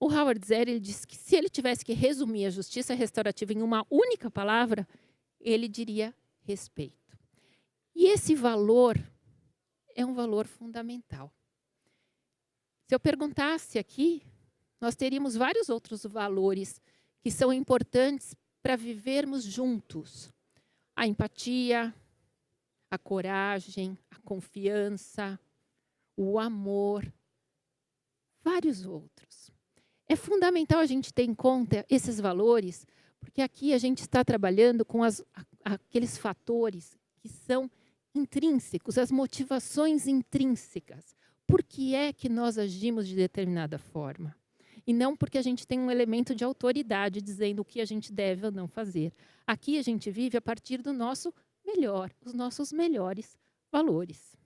O Howard Zehr, ele disse que se ele tivesse que resumir a justiça restaurativa em uma única palavra, ele diria respeito. E esse valor é um valor fundamental. Se eu perguntasse aqui, nós teríamos vários outros valores que são importantes para vivermos juntos. A empatia, a coragem, a confiança, o amor, vários outros. É fundamental a gente ter em conta esses valores, porque aqui a gente está trabalhando com aqueles fatores que são intrínsecos, as motivações intrínsecas. Por que é que nós agimos de determinada forma? E não porque a gente tem um elemento de autoridade dizendo o que a gente deve ou não fazer. Aqui a gente vive a partir do nosso melhor, os nossos melhores valores.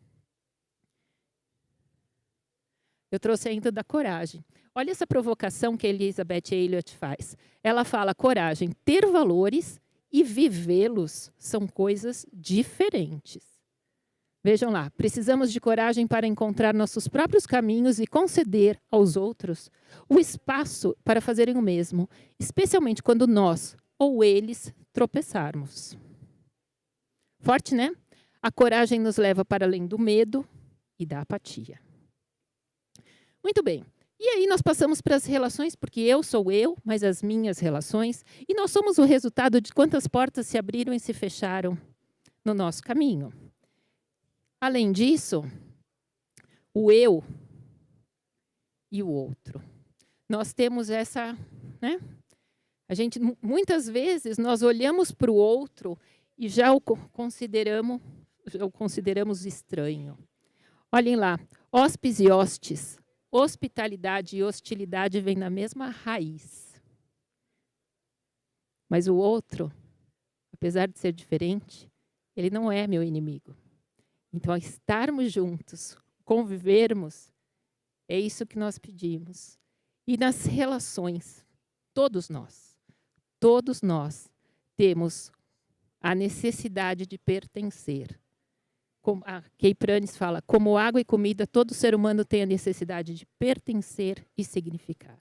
Eu trouxe ainda da coragem. Olha essa provocação que a Elizabeth Elliot faz. Ela fala, coragem, ter valores e vivê-los são coisas diferentes. Vejam lá, precisamos de coragem para encontrar nossos próprios caminhos e conceder aos outros o espaço para fazerem o mesmo, especialmente quando nós ou eles tropeçarmos. Forte, né? A coragem nos leva para além do medo e da apatia. Muito bem. E aí nós passamos para as relações, porque eu sou eu, mas as minhas relações, e nós somos o resultado de quantas portas se abriram e se fecharam no nosso caminho. Além disso, o eu e o outro. Nós temos essa, né? A gente, muitas vezes, nós olhamos para o outro e já o consideramos estranho. Olhem lá, hóspedes e hostes, hospitalidade e hostilidade vêm na mesma raiz. Mas o outro, apesar de ser diferente, ele não é meu inimigo. Então, estarmos juntos, convivermos, é isso que nós pedimos. E nas relações, todos nós temos a necessidade de pertencer. Como a Kay Pranes fala, como água e comida, todo ser humano tem a necessidade de pertencer e significar.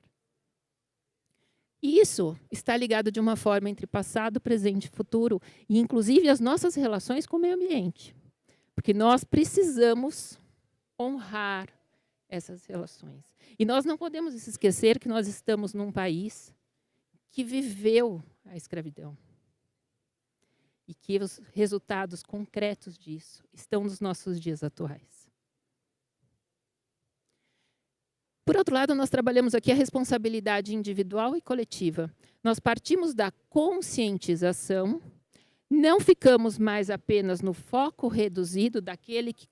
E isso está ligado de uma forma entre passado, presente e futuro, e inclusive as nossas relações com o meio ambiente. Porque nós precisamos honrar essas relações. E nós não podemos esquecer que nós estamos num país que viveu a escravidão. E que os resultados concretos disso estão nos nossos dias atuais. Por outro lado, nós trabalhamos aqui a responsabilidade individual e coletiva. Nós partimos da conscientização. Não ficamos mais apenas no foco reduzido daquele que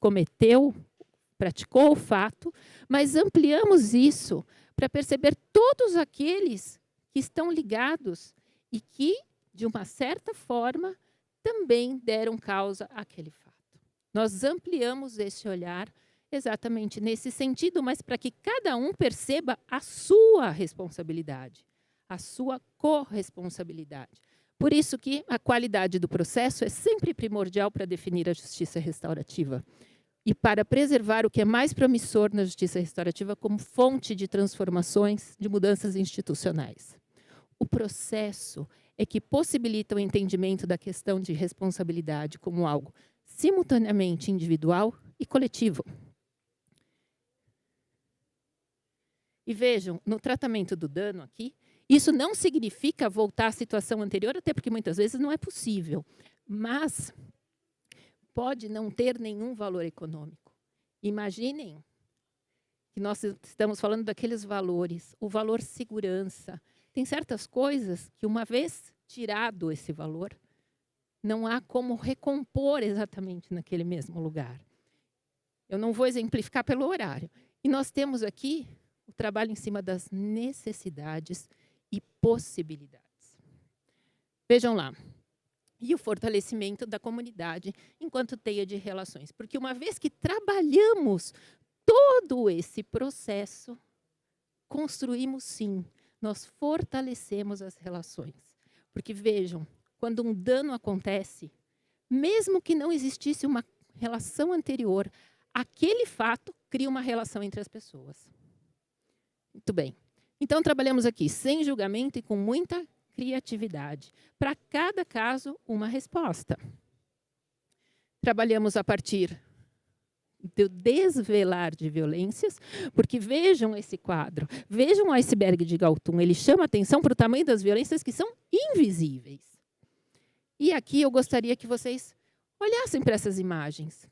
praticou o fato, mas ampliamos isso para perceber todos aqueles que estão ligados e que, de uma certa forma, também deram causa àquele fato. Nós ampliamos esse olhar exatamente nesse sentido, mas para que cada um perceba a sua responsabilidade, a sua corresponsabilidade. Por isso que a qualidade do processo é sempre primordial para definir a justiça restaurativa e para preservar o que é mais promissor na justiça restaurativa como fonte de transformações, de mudanças institucionais. O processo é que possibilita o entendimento da questão de responsabilidade como algo simultaneamente individual e coletivo. E vejam, no tratamento do dano aqui, isso não significa voltar à situação anterior, até porque muitas vezes não é possível, mas pode não ter nenhum valor econômico. Imaginem que nós estamos falando daqueles valores, o valor segurança. Tem certas coisas que, uma vez tirado esse valor, não há como recompor exatamente naquele mesmo lugar. Eu não vou exemplificar pelo horário. E nós temos aqui o trabalho em cima das necessidades e possibilidades. Vejam lá. E o fortalecimento da comunidade enquanto teia de relações. Porque uma vez que trabalhamos todo esse processo, construímos sim, nós fortalecemos as relações. Porque vejam, quando um dano acontece, mesmo que não existisse uma relação anterior, aquele fato cria uma relação entre as pessoas. Muito bem. Então, trabalhamos aqui sem julgamento e com muita criatividade. Para cada caso, uma resposta. Trabalhamos a partir do desvelar de violências, porque vejam esse quadro, vejam o iceberg de Galtung, ele chama atenção para o tamanho das violências que são invisíveis. E aqui eu gostaria que vocês olhassem para essas imagens.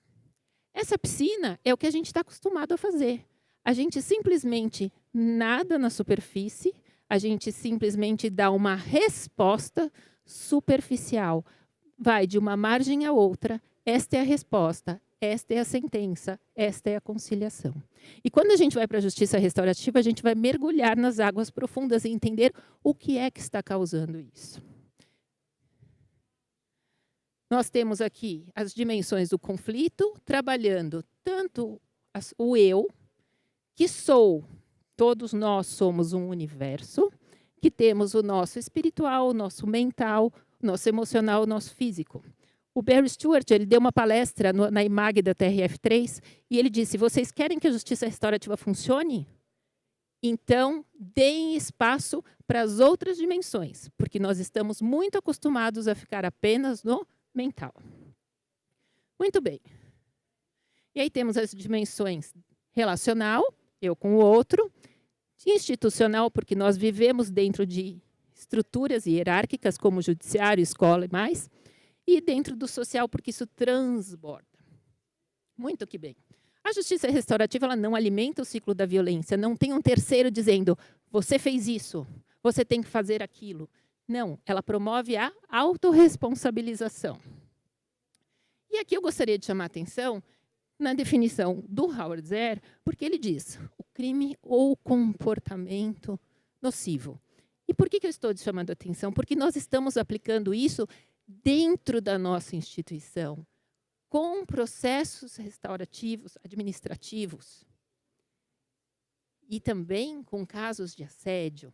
Essa piscina é o que a gente está acostumado a fazer. A gente simplesmente nada na superfície, a gente simplesmente dá uma resposta superficial. Vai de uma margem à outra, esta é a resposta, esta é a sentença, esta é a conciliação. E quando a gente vai para a justiça restaurativa, a gente vai mergulhar nas águas profundas e entender o que é que está causando isso. Nós temos aqui as dimensões do conflito, trabalhando tanto o eu, que sou, todos nós somos um universo, que temos o nosso espiritual, o nosso mental, o nosso emocional, o nosso físico. O Barry Stewart, ele deu uma palestra na IMAG da TRF3 e ele disse, vocês querem que a justiça restaurativa funcione? Então, deem espaço para as outras dimensões, porque nós estamos muito acostumados a ficar apenas no mental. Muito bem. E aí temos as dimensões relacional, eu com o outro, institucional, porque nós vivemos dentro de estruturas hierárquicas, como judiciário, escola e mais, e dentro do social, porque isso transborda. Muito que bem. A justiça restaurativa ela não alimenta o ciclo da violência, não tem um terceiro dizendo, você fez isso, você tem que fazer aquilo. Não, ela promove a autorresponsabilização. E aqui eu gostaria de chamar a atenção na definição do Howard Zehr, porque ele diz o crime ou comportamento nocivo. E por que eu estou chamando a atenção? Porque nós estamos aplicando isso dentro da nossa instituição, com processos restaurativos, administrativos, e também com casos de assédio.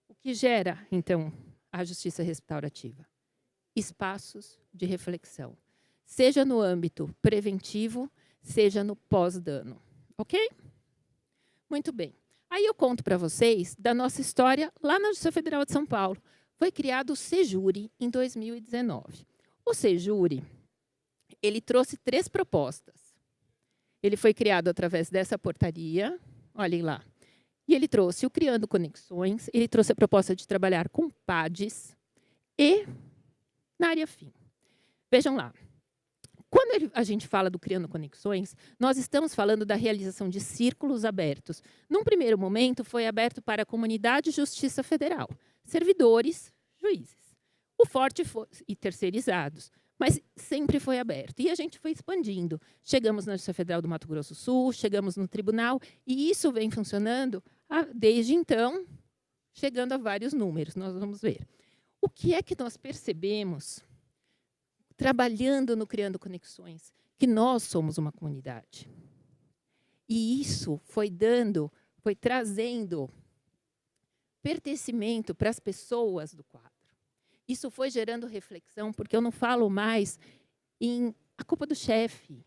O que gera, então, a justiça restaurativa? Espaços de reflexão, seja no âmbito preventivo, seja no pós-dano. Ok? Muito bem. Aí eu conto para vocês da nossa história lá na Justiça Federal de São Paulo. Foi criado o Sejuri em 2019. O Sejuri, ele trouxe 3 propostas. Ele foi criado através dessa portaria, olhem lá. E ele trouxe o Criando Conexões, ele trouxe a proposta de trabalhar com PADs e na área fim. Vejam lá. Quando a gente fala do Criando Conexões, nós estamos falando da realização de círculos abertos. Num primeiro momento, foi aberto para a comunidade Justiça Federal, servidores, juízes. O forte foi, e terceirizados, mas sempre foi aberto. E a gente foi expandindo. Chegamos na Justiça Federal do Mato Grosso do Sul, chegamos no tribunal, e isso vem funcionando desde então, chegando a vários números. Nós vamos ver. O que é que nós percebemos trabalhando no Criando Conexões? Que nós somos uma comunidade. E isso foi trazendo pertencimento para as pessoas do quadro. Isso foi gerando reflexão, porque eu não falo mais em a culpa do chefe.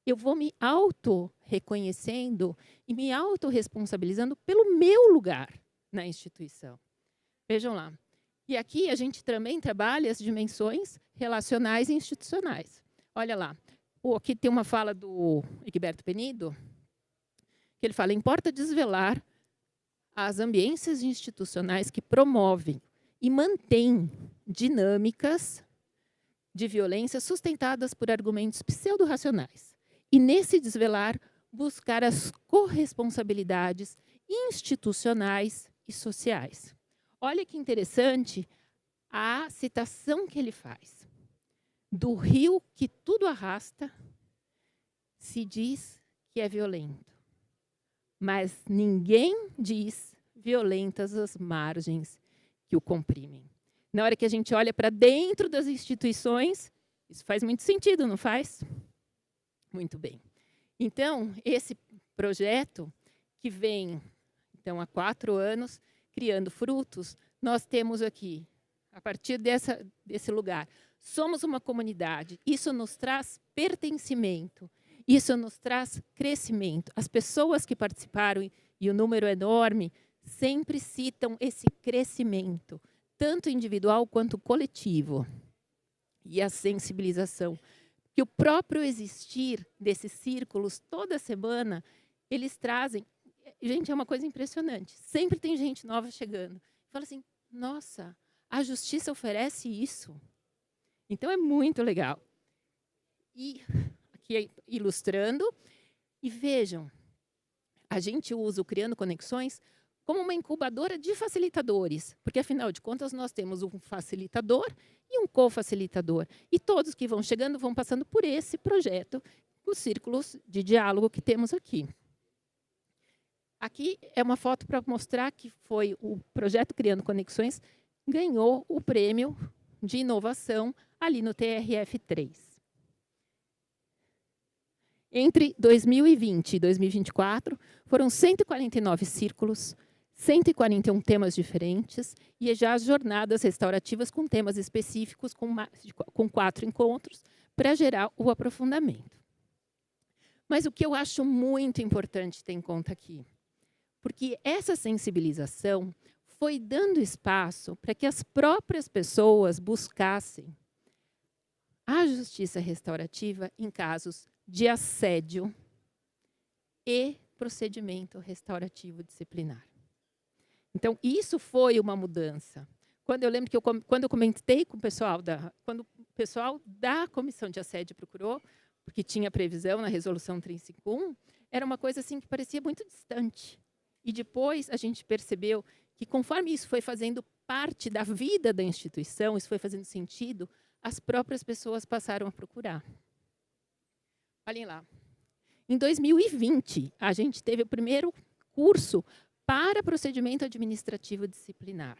Eu vou me auto-reconhecendo e me auto-responsabilizando pelo meu lugar na instituição. Vejam lá. E aqui a gente também trabalha as dimensões relacionais e institucionais. Olha lá. Aqui tem uma fala do Egberto Penido, que ele fala, importa desvelar as ambiências institucionais que promovem e mantêm dinâmicas de violência sustentadas por argumentos pseudo-racionais. E, nesse desvelar, buscar as corresponsabilidades institucionais e sociais. Olha que interessante a citação que ele faz. Do rio que tudo arrasta, se diz que é violento. Mas ninguém diz violentas as margens que o comprimem. Na hora que a gente olha para dentro das instituições, isso faz muito sentido, não faz? Muito bem. Então, esse projeto que vem então, há 4 anos, criando frutos, nós temos aqui, a partir desse lugar, somos uma comunidade, isso nos traz pertencimento. isso nos traz crescimento. As pessoas que participaram, e o número é enorme, sempre citam esse crescimento, tanto individual quanto coletivo. E a sensibilização. Que o próprio existir desses círculos, toda semana, eles trazem... Gente, é uma coisa impressionante. Sempre tem gente nova chegando. Fala assim, nossa, a justiça oferece isso. Então, é muito legal. E aqui ilustrando. E vejam, a gente usa o Criando Conexões como uma incubadora de facilitadores, porque, afinal de contas, nós temos um facilitador e um co-facilitador. E todos que vão chegando vão passando por esse projeto, os círculos de diálogo que temos aqui. Aqui é uma foto para mostrar que foi o projeto Criando Conexões, ganhou o prêmio de inovação ali no TRF3. Entre 2020 e 2024, foram 149 círculos, 141 temas diferentes, e já as jornadas restaurativas com temas específicos, com 4 encontros, para gerar o aprofundamento. Mas o que eu acho muito importante ter em conta aqui, porque essa sensibilização foi dando espaço para que as próprias pessoas buscassem a justiça restaurativa em casos de assédio e procedimento restaurativo disciplinar. Então, isso foi uma mudança. Quando eu lembro que quando eu comentei com o pessoal quando o pessoal da comissão de assédio procurou, porque tinha previsão na resolução 351, era uma coisa assim que parecia muito distante. E depois a gente percebeu que, conforme isso foi fazendo parte da vida da instituição, isso foi fazendo sentido, as próprias pessoas passaram a procurar. Olhem lá. Em 2020, a gente teve o primeiro curso para procedimento administrativo disciplinar.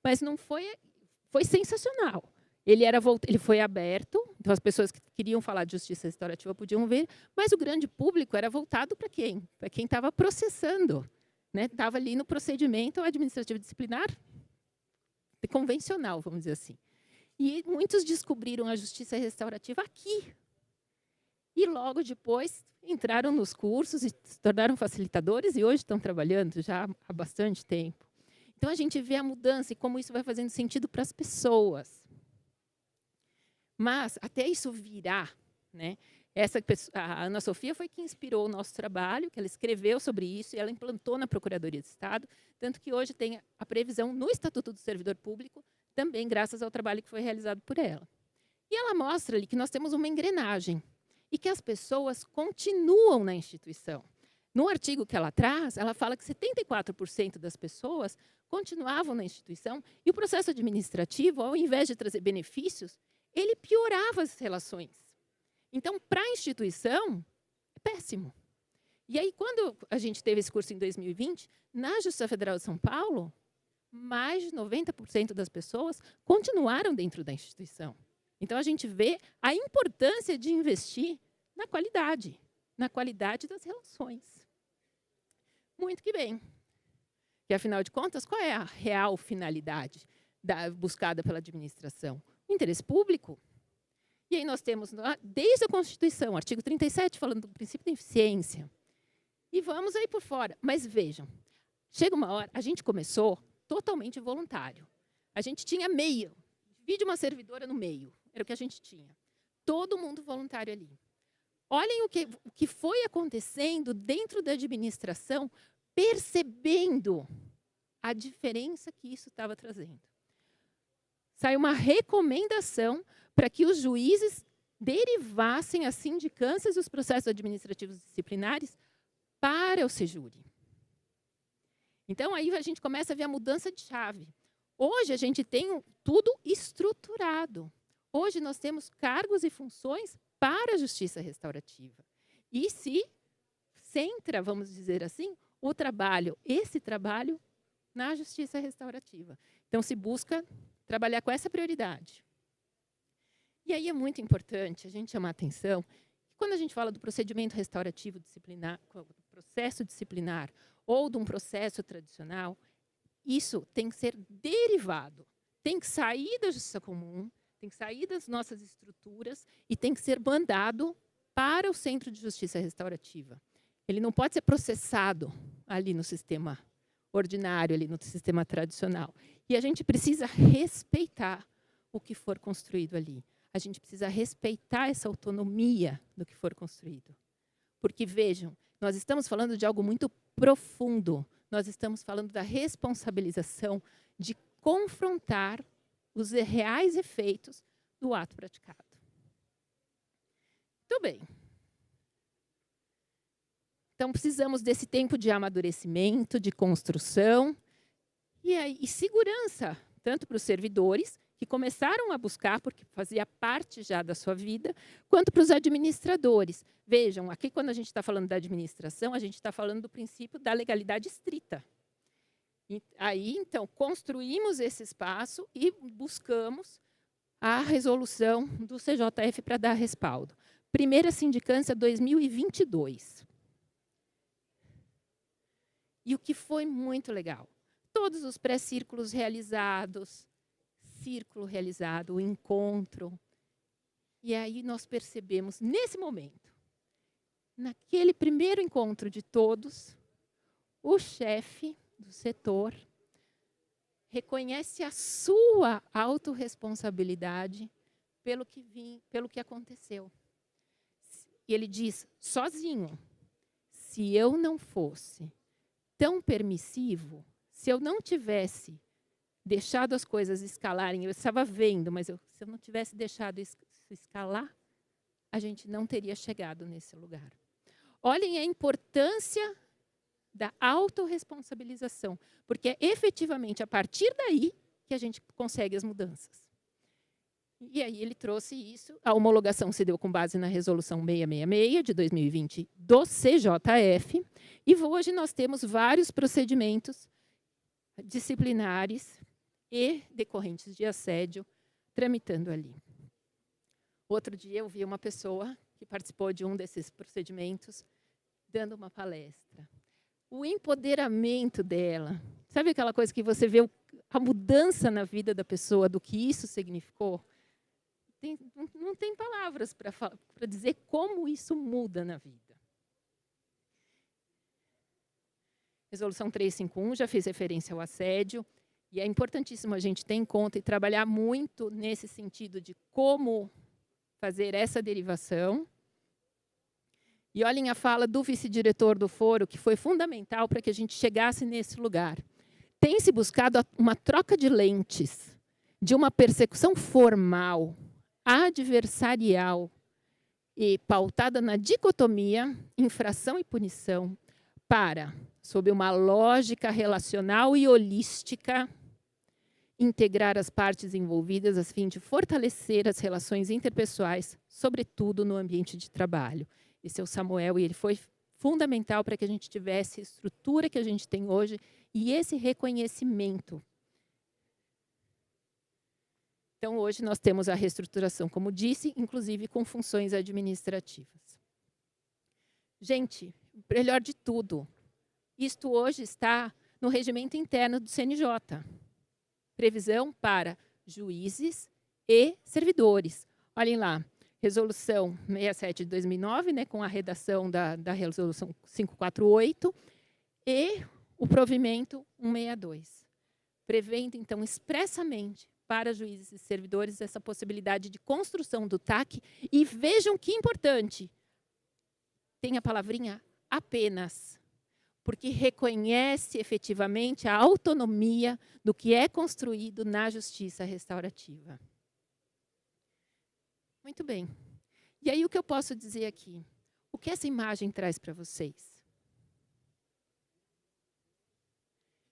Mas não foi sensacional. Ele foi aberto, então as pessoas que queriam falar de justiça restaurativa podiam ver, mas o grande público era voltado para quem? Para quem estava processando, né? Estava ali no procedimento administrativo disciplinar convencional, vamos dizer assim. E muitos descobriram a justiça restaurativa aqui. E logo depois entraram nos cursos e se tornaram facilitadores e hoje estão trabalhando já há bastante tempo. Então, a gente vê a mudança e como isso vai fazendo sentido para as pessoas. Mas, até isso virar, né? A Ana Sofia foi quem inspirou o nosso trabalho, que ela escreveu sobre isso e ela implantou na Procuradoria de Estado, tanto que hoje tem a previsão no Estatuto do Servidor Público, também graças ao trabalho que foi realizado por ela. E ela mostra ali que nós temos uma engrenagem e que as pessoas continuam na instituição. No artigo que ela traz, ela fala que 74% das pessoas continuavam na instituição e o processo administrativo, ao invés de trazer benefícios, ele piorava as relações. Então, para a instituição, é péssimo. E aí, quando a gente teve esse curso em 2020, na Justiça Federal de São Paulo, mais de 90% das pessoas continuaram dentro da instituição. Então, a gente vê a importância de investir na qualidade das relações. Muito que bem. E, afinal de contas, qual é a real finalidade buscada pela administração? O interesse público. E aí nós temos, desde a Constituição, artigo 37, falando do princípio da eficiência. E vamos aí por fora. Mas vejam, chega uma hora, a gente começou totalmente voluntário. A gente tinha meio, divide uma servidora no meio, era o que a gente tinha. Todo mundo voluntário ali. Olhem o que foi acontecendo dentro da administração, percebendo a diferença que isso estava trazendo. Sai uma recomendação para que os juízes derivassem as sindicâncias e os processos administrativos disciplinares para o Sejure. Então, aí a gente começa a ver a mudança de chave. Hoje, a gente tem tudo estruturado. Hoje, nós temos cargos e funções para a justiça restaurativa. E se centra, vamos dizer assim, esse trabalho na justiça restaurativa. Então, se busca trabalhar com essa prioridade. E aí é muito importante a gente chamar a atenção que quando a gente fala do procedimento restaurativo disciplinar, do processo disciplinar ou de um processo tradicional, isso tem que ser derivado, tem que sair da justiça comum, tem que sair das nossas estruturas e tem que ser bandado para o Centro de Justiça Restaurativa. Ele não pode ser processado ali no sistema ordinário, ali no sistema tradicional. E a gente precisa respeitar o que for construído ali. A gente precisa respeitar essa autonomia do que for construído. Porque, vejam, nós estamos falando de algo muito profundo. Nós estamos falando da responsabilização de confrontar os reais efeitos do ato praticado. Muito bem. Então, precisamos desse tempo de amadurecimento, de construção e segurança, tanto para os servidores, que começaram a buscar, porque fazia parte já da sua vida, quanto para os administradores. Vejam, aqui quando a gente está falando da administração, a gente está falando do princípio da legalidade estrita. E aí, então, construímos esse espaço e buscamos a resolução do CJF para dar respaldo. Primeira sindicância 2022. E o que foi muito legal? Todos os pré-círculos realizados, círculo realizado, o encontro. E aí nós percebemos, nesse momento, naquele primeiro encontro de todos, o chefe do setor reconhece a sua autorresponsabilidade pelo que aconteceu. E ele diz, sozinho, se eu não fosse tão permissivo, se eu não tivesse deixado as coisas escalarem, eu estava vendo, mas se eu não tivesse deixado isso escalar, a gente não teria chegado nesse lugar. Olhem a importância da autorresponsabilização, porque é efetivamente a partir daí que a gente consegue as mudanças. E aí ele trouxe isso, a homologação se deu com base na resolução 666 de 2020 do CJF, e hoje nós temos vários procedimentos disciplinares e decorrentes de assédio tramitando ali. Outro dia eu vi uma pessoa que participou de um desses procedimentos dando uma palestra. O empoderamento dela, sabe aquela coisa que você vê a mudança na vida da pessoa, do que isso significou? Não tem palavras para dizer como isso muda na vida. Resolução 351 já fez referência ao assédio, e é importantíssimo a gente ter em conta e trabalhar muito nesse sentido de como fazer essa derivação. E olhem a fala do vice-diretor do foro, que foi fundamental para que a gente chegasse nesse lugar. Tem se buscado uma troca de lentes, de uma persecução formal, adversarial e pautada na dicotomia infração e punição para, sob uma lógica relacional e holística, integrar as partes envolvidas a fim de fortalecer as relações interpessoais, sobretudo no ambiente de trabalho. Esse é o Samuel, e ele foi fundamental para que a gente tivesse a estrutura que a gente tem hoje e esse reconhecimento. Então, hoje nós temos a reestruturação, como disse, inclusive com funções administrativas. Gente, melhor de tudo, isto hoje está no regimento interno do CNJ. Previsão para juízes e servidores. Olhem lá, resolução 67 de 2009, né, com a redação da resolução 548, e o provimento 162, prevendo, então, expressamente para juízes e servidores essa possibilidade de construção do TAC. E vejam que importante, tem a palavrinha apenas, porque reconhece efetivamente a autonomia do que é construído na justiça restaurativa. Muito bem. E aí o que eu posso dizer aqui? O que essa imagem traz para vocês?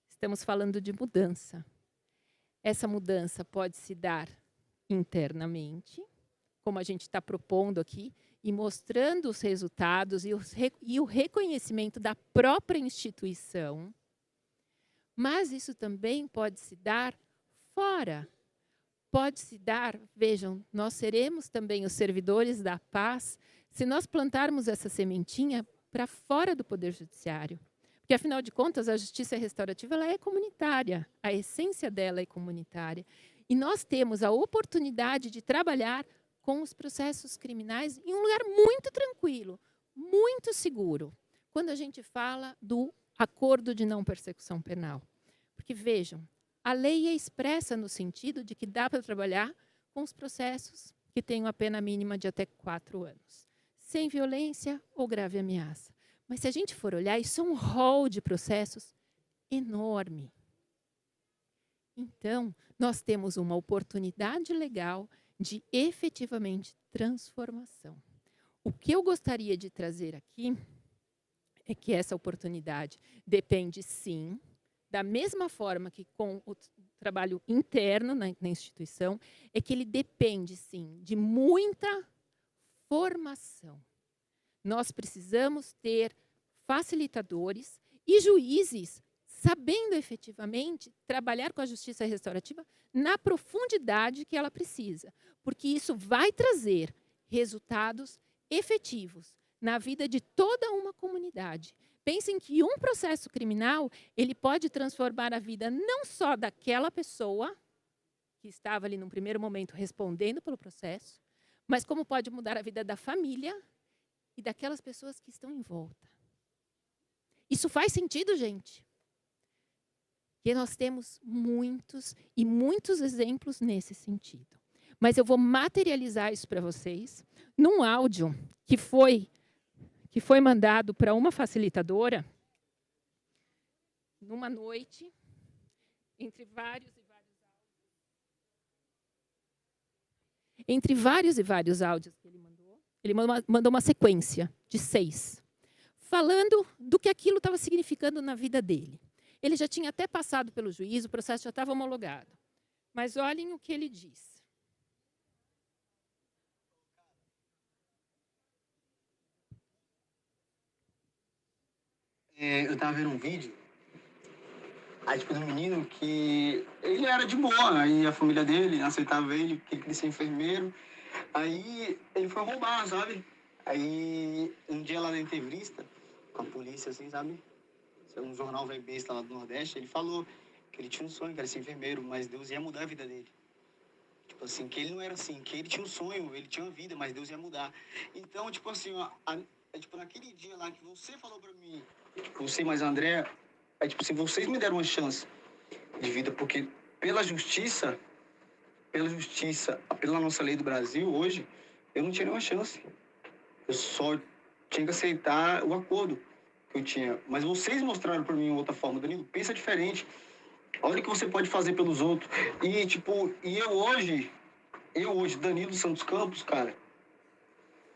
Estamos falando de mudança. Essa mudança pode se dar internamente, como a gente está propondo aqui, e mostrando os resultados e o reconhecimento da própria instituição. Mas isso também pode se dar fora. Pode se dar, vejam, nós seremos também os servidores da paz se nós plantarmos essa sementinha para fora do Poder Judiciário. Porque, afinal de contas, a justiça restaurativa ela é comunitária, a essência dela é comunitária. E nós temos a oportunidade de trabalhar com os processos criminais em um lugar muito tranquilo, muito seguro, quando a gente fala do acordo de não persecução penal. Porque, vejam, a lei é expressa no sentido de que dá para trabalhar com os processos que têm a pena mínima de até 4 anos, sem violência ou grave ameaça. Mas, se a gente for olhar, isso é um rol de processos enorme. Então, nós temos uma oportunidade legal de efetivamente transformação. O que eu gostaria de trazer aqui é que essa oportunidade depende, sim, da mesma forma que com o trabalho interno na instituição, é que ele depende, sim, de muita formação. Nós precisamos ter facilitadores e juízes sabendo efetivamente trabalhar com a justiça restaurativa na profundidade que ela precisa, porque isso vai trazer resultados efetivos na vida de toda uma comunidade. Pensem que um processo criminal, ele pode transformar a vida não só daquela pessoa que estava ali num primeiro momento respondendo pelo processo, mas como pode mudar a vida da família e daquelas pessoas que estão em volta. Isso faz sentido, gente? E nós temos muitos e muitos exemplos nesse sentido. Mas eu vou materializar isso para vocês num áudio que foi mandado para uma facilitadora numa noite, entre vários e vários áudios que ele mandou. Ele mandou uma sequência de 6, falando do que aquilo estava significando na vida dele. Ele já tinha até passado pelo juízo, o processo já estava homologado. Mas olhem o que ele diz. Eu estava vendo um vídeo, aí tipo, de um menino que ele era de boa, aí a família dele aceitava ele, porque ele queria ser enfermeiro. Aí ele foi roubar, sabe? Aí um dia lá na entrevista com a polícia, assim, sabe? Um jornal velho besta lá do Nordeste, ele falou que ele tinha um sonho, que era ser enfermeiro, mas Deus ia mudar a vida dele. Tipo assim, que ele não era assim, que ele tinha um sonho, ele tinha uma vida, mas Deus ia mudar. Então, tipo assim, ó, tipo, naquele dia lá que você falou pra mim, você mais a André, tipo assim, vocês me deram uma chance de vida, porque pela justiça, pela nossa lei do Brasil, hoje, eu não tinha nenhuma chance. Eu só tinha que aceitar o acordo que eu tinha. Mas vocês mostraram pra mim outra forma. Danilo, pensa diferente. Olha o que você pode fazer pelos outros. E, tipo, eu hoje, Danilo Santos Campos, cara,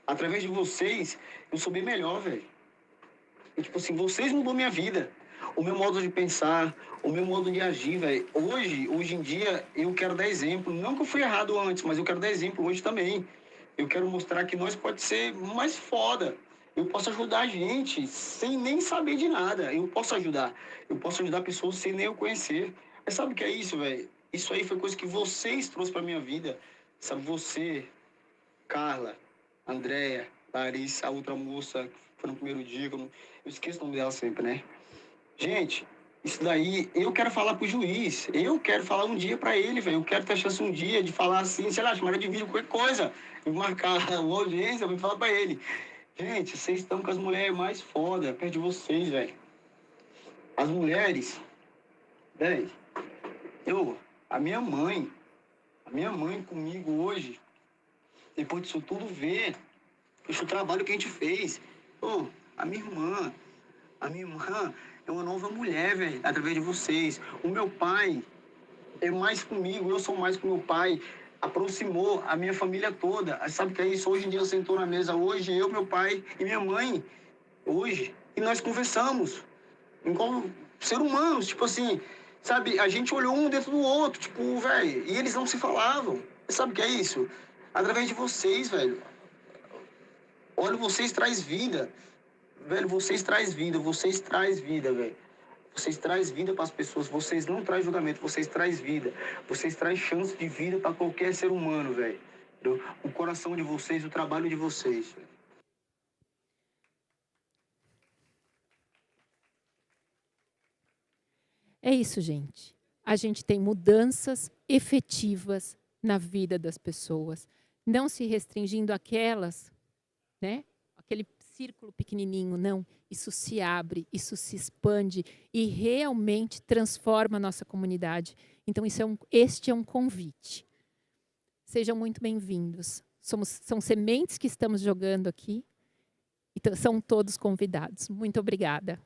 através de vocês, eu sou bem melhor, velho. Tipo assim, vocês mudou minha vida. O meu modo de pensar, o meu modo de agir, velho. Hoje em dia, eu quero dar exemplo. Não que eu fui errado antes, mas eu quero dar exemplo hoje também. Eu quero mostrar que nós pode ser mais foda. Eu posso ajudar a gente sem nem saber de nada. Eu posso ajudar. Eu posso ajudar pessoas sem nem eu conhecer. Mas sabe o que é isso, velho? Isso aí foi coisa que vocês trouxeram pra minha vida. Sabe, você, Carla, Andréia, Larissa, a outra moça que foi no primeiro dia, eu esqueço o nome dela sempre, né? Gente, isso daí, eu quero falar pro juiz, eu quero falar um dia pra ele, velho, eu quero ter a chance um dia de falar assim, sei lá, chamar de vídeo, qualquer coisa, e marcar uma audiência, eu vou falar pra ele. Gente, vocês estão com as mulheres mais foda perto de vocês, velho. As mulheres, velho, a minha mãe comigo hoje, depois disso tudo, vê esse trabalho que a gente fez. Pô, a minha irmã é uma nova mulher, velho, através de vocês. O meu pai é mais comigo, eu sou mais com meu pai. Aproximou a minha família toda. Sabe o que é isso? Hoje em dia eu sentou na mesa, hoje eu, meu pai e minha mãe, hoje, e nós conversamos. Como ser humanos, tipo assim, sabe? A gente olhou um dentro do outro, tipo, velho, e eles não se falavam. Sabe o que é isso? Através de vocês, velho. Olha, vocês traz vida. Velho, vocês traz vida, velho. Vocês traz vida para as pessoas, vocês não traz julgamento, vocês traz vida. Vocês traz chance de vida para qualquer ser humano, velho. O coração de vocês, o trabalho de vocês. Véio. É isso, gente. A gente tem mudanças efetivas na vida das pessoas, não se restringindo àquelas, né? Aquele círculo pequenininho, não. Isso se abre, isso se expande e realmente transforma a nossa comunidade. Então, este é um convite. Sejam muito bem-vindos. São sementes que estamos jogando aqui. Então, são todos convidados. Muito obrigada.